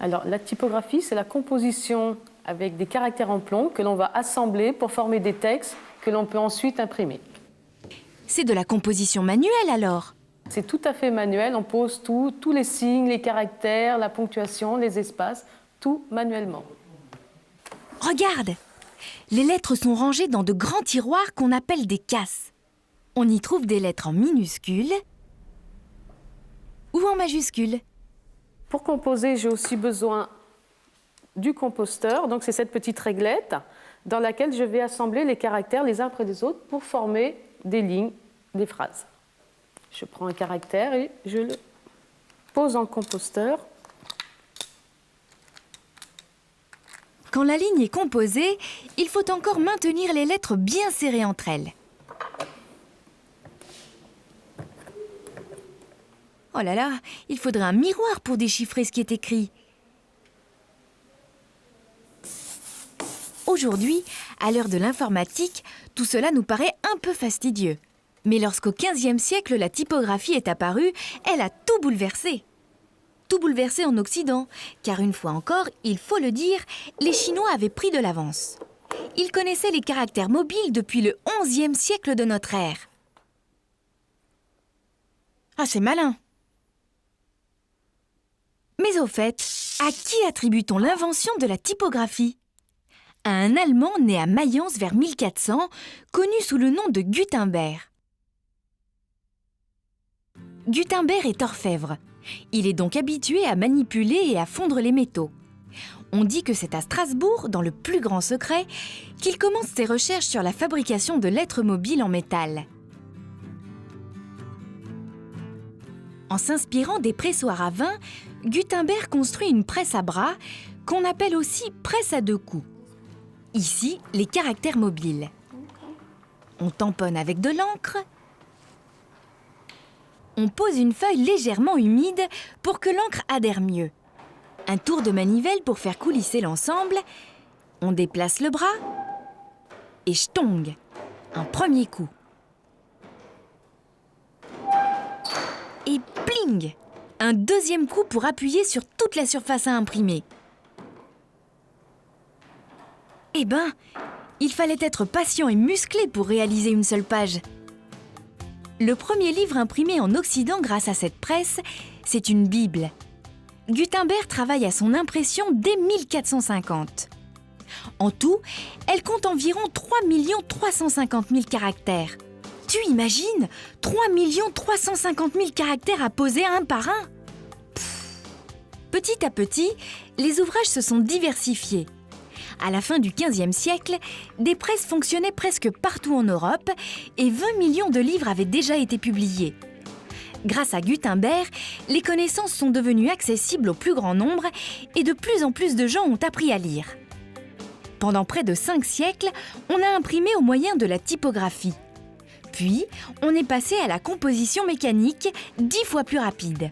Alors, la typographie, c'est la composition avec des caractères en plomb que l'on va assembler pour former des textes que l'on peut ensuite imprimer. C'est de la composition manuelle alors? C'est tout à fait manuel, on pose tous les signes, les caractères, la ponctuation, les espaces, tout manuellement. Regarde! Les lettres sont rangées dans de grands tiroirs qu'on appelle des casses. On y trouve des lettres en minuscules ou en majuscules. Pour composer, j'ai aussi besoin du composteur, donc c'est cette petite réglette dans laquelle je vais assembler les caractères les uns après les autres pour former des lignes, des phrases. Je prends un caractère et je le pose dans le composteur. Quand la ligne est composée, il faut encore maintenir les lettres bien serrées entre elles. Oh là là, il faudrait un miroir pour déchiffrer ce qui est écrit. Aujourd'hui, à l'heure de l'informatique, tout cela nous paraît un peu fastidieux. Mais lorsqu'au XVe siècle, la typographie est apparue, elle a tout bouleversé. Tout bouleversé en Occident, car une fois encore, il faut le dire, les Chinois avaient pris de l'avance. Ils connaissaient les caractères mobiles depuis le XIe siècle de notre ère. Ah, c'est malin! Mais au fait, à qui attribue-t-on l'invention de la typographie? À un Allemand né à Mayence vers 1400, connu sous le nom de Gutenberg. Gutenberg est orfèvre. Il est donc habitué à manipuler et à fondre les métaux. On dit que c'est à Strasbourg, dans le plus grand secret, qu'il commence ses recherches sur la fabrication de lettres mobiles en métal. En s'inspirant des pressoirs à vin, Gutenberg construit une presse à bras, qu'on appelle aussi presse à deux coups. Ici, les caractères mobiles. On tamponne avec de l'encre. On pose une feuille légèrement humide pour que l'encre adhère mieux. Un tour de manivelle pour faire coulisser l'ensemble. On déplace le bras. Et chtong! Un premier coup. Et pling! Un deuxième coup pour appuyer sur toute la surface à imprimer. Eh ben, il fallait être patient et musclé pour réaliser une seule page. Le premier livre imprimé en Occident grâce à cette presse, c'est une Bible. Gutenberg travaille à son impression dès 1450. En tout, elle compte environ 3 350 000 caractères. Tu imagines 3 350 000 caractères à poser un par un? Petit à petit, les ouvrages se sont diversifiés. À la fin du XVe siècle, des presses fonctionnaient presque partout en Europe et 20 millions de livres avaient déjà été publiés. Grâce à Gutenberg, les connaissances sont devenues accessibles au plus grand nombre et de plus en plus de gens ont appris à lire. Pendant près de 5 siècles, on a imprimé au moyen de la typographie. Puis, on est passé à la composition mécanique 10 fois plus rapide.